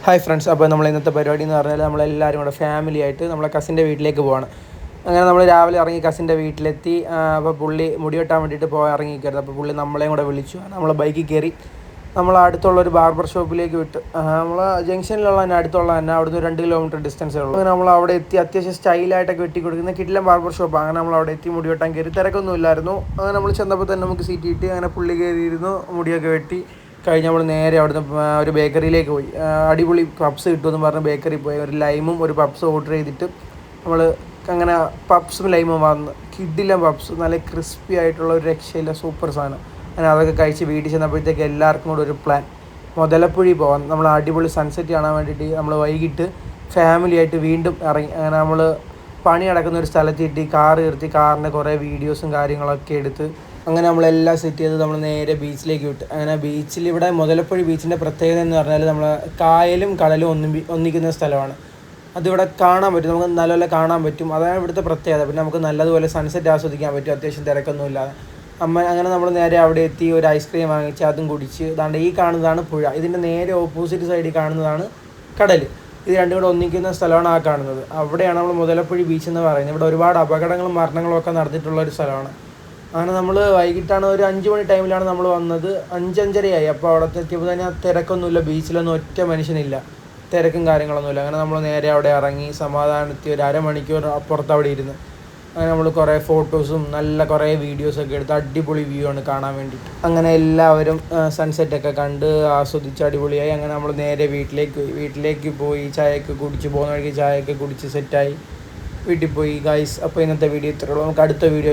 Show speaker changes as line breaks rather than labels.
Hi friends, അപ്പോൾ നമ്മൾ ഇന്നത്തെ പരിപാടി എന്ന് പറഞ്ഞാൽ നമ്മളെല്ലാവരും കൂടെ ഫാമിലി ആയിട്ട് നമ്മളെ കസിൻ്റെ വീട്ടിലേക്ക് പോവാണ്. അങ്ങനെ നമ്മൾ രാവിലെ ഇറങ്ങി കസിൻ്റെ വീട്ടിലെത്തി. അപ്പോൾ പുള്ളി മുടി വെട്ടാൻ വേണ്ടിയിട്ട് ഇറങ്ങിക്കരുത്. അപ്പോൾ പുള്ളി നമ്മളെയും കൂടെ വിളിച്ചു. നമ്മൾ ബൈക്കിൽ കയറി നമ്മൾ അടുത്തുള്ളൊരു ബാർബർ ഷോപ്പിലേക്ക് വിട്ട്. നമ്മൾ ജംഗ്ഷനിലുള്ള തന്നെ അടുത്തുള്ള തന്നെ അവിടുന്ന് 2 കിലോമീറ്റർ ഡിസ്റ്റൻസേ ഉള്ളൂ. അങ്ങനെ നമ്മൾ അവിടെ എത്തി. അത്യാവശ്യം സ്റ്റൈലായിട്ടൊക്കെ വെട്ടി കൊടുക്കുന്ന കിടിലൻ ബാർബർ ഷോപ്പ്. അങ്ങനെ നമ്മൾ അവിടെ എത്തി മുടി വെട്ടാൻ കയറി. തിരക്കൊന്നും ഇല്ലായിരുന്നു. അങ്ങനെ നമ്മൾ ചെന്നപ്പോൾ തന്നെ നമുക്ക് സീറ്റ് കിട്ടി. അങ്ങനെ പുള്ളി കയറിയിരുന്നു, മുടിയൊക്കെ വെട്ടി കഴിഞ്ഞ് നമ്മൾ നേരെ അവിടുന്ന് ഒരു ബേക്കറിയിലേക്ക് പോയി. അടിപൊളി പപ്സ് കിട്ടുമെന്ന് പറഞ്ഞ് ബേക്കറി പോയി. ഒരു ലൈമും ഒരു പപ്സും ഓർഡർ ചെയ്തിട്ട് നമ്മൾ അങ്ങനെ പപ്സും ലൈമും വന്ന് കിഡിലും പപ്സ് നല്ല ക്രിസ്പി ആയിട്ടുള്ള ഒരു രക്ഷയില്ല, സൂപ്പർ സാധനം. അങ്ങനെ അതൊക്കെ കഴിച്ച് വീട്ടിൽ ചെന്നപ്പോഴത്തേക്ക് എല്ലാവർക്കും കൂടെ ഒരു പ്ലാൻ മുതലപ്പുഴി പോകാൻ. നമ്മൾ അടിപൊളി സൺസെറ്റ് കാണാൻ വേണ്ടിയിട്ട് നമ്മൾ വൈകിട്ട് ഫാമിലി ആയിട്ട് വീണ്ടും ഇറങ്ങി. അങ്ങനെ നമ്മൾ പണി നടക്കുന്ന ഒരു സ്ഥലത്തിട്ട് കാറ് നിർത്തി കാറിൻ്റെ കുറേ വീഡിയോസും കാര്യങ്ങളൊക്കെ എടുത്ത് അങ്ങനെ നമ്മളെല്ലാം സെറ്റ് ചെയ്ത് നമ്മൾ നേരെ ബീച്ചിലേക്ക് വിട്ട്. അങ്ങനെ ബീച്ചിൽ ഇവിടെ മുതലപ്പുഴി ബീച്ചിൻ്റെ പ്രത്യേകത എന്ന് പറഞ്ഞാൽ നമ്മൾ കായലും കടലും ഒന്നിക്കുന്ന സ്ഥലമാണ്. അതിവിടെ കാണാൻ പറ്റും, നമുക്ക് നല്ലപോലെ കാണാൻ പറ്റും. അതാണ് ഇവിടുത്തെ പ്രത്യേകത. പിന്നെ നമുക്ക് നല്ലതുപോലെ സൺസെറ്റ് ആസ്വദിക്കാൻ പറ്റും, അത്യാവശ്യം തിരക്കൊന്നുമില്ലാതെ. അങ്ങനെ നമ്മൾ നേരെ അവിടെ എത്തി ഒരു ഐസ്ക്രീം വാങ്ങിച്ച് അതും കുടിച്ച്. അതാണ്ട് ഈ കാണുന്നതാണ് പുഴ, ഇതിൻ്റെ നേരെ ഓപ്പോസിറ്റ് സൈഡിൽ കാണുന്നതാണ് കടൽ. ഇത് രണ്ടും കൂടെ ഒന്നിക്കുന്ന സ്ഥലമാണ് ആ കാണുന്നത്. അവിടെയാണ് നമ്മൾ മുതലപ്പുഴി ബീച്ച് എന്ന് പറയുന്നത്. ഇവിടെ ഒരുപാട് അപകടങ്ങളും മരണങ്ങളും ഒക്കെ നടന്നിട്ടുള്ള ഒരു സ്ഥലമാണ്. അങ്ങനെ നമ്മൾ വൈകിട്ടാണ് ഒരു 5 മണി ടൈമിലാണ് നമ്മൾ വന്നത്. 5-5:30 അപ്പോൾ അവിടെ എത്തിയപ്പോൾ തന്നെ തിരക്കൊന്നുമില്ല, ബീച്ചിലൊന്നും ഒറ്റ മനുഷ്യനില്ല, തിരക്കും കാര്യങ്ങളൊന്നുമില്ല. അങ്ങനെ നമ്മൾ നേരെ അവിടെ ഇറങ്ങി സമാധാനത്തിൽ ഒരു അരമണിക്കൂർ അപ്പുറത്ത് അവിടെ ഇരുന്ന് അങ്ങനെ നമ്മൾ കുറേ ഫോട്ടോസും നല്ല കുറേ വീഡിയോസൊക്കെ എടുത്ത് അടിപൊളി വ്യൂ ആണ് കാണാൻ വേണ്ടിയിട്ട്. അങ്ങനെ എല്ലാവരും സൺസെറ്റൊക്കെ കണ്ട് ആസ്വദിച്ച് അടിപൊളിയായി. അങ്ങനെ നമ്മൾ നേരെ വീട്ടിലേക്ക് പോയി ചായയൊക്കെ കുടിച്ച് പോകുന്ന വഴിക്ക് ചായയൊക്കെ കുടിച്ച് സെറ്റായി വീട്ടിൽ പോയി ഗൈസ്. അപ്പോൾ ഇന്നത്തെ വീഡിയോ ഇത്രയുള്ളൂ. നമുക്ക് അടുത്ത വീഡിയോ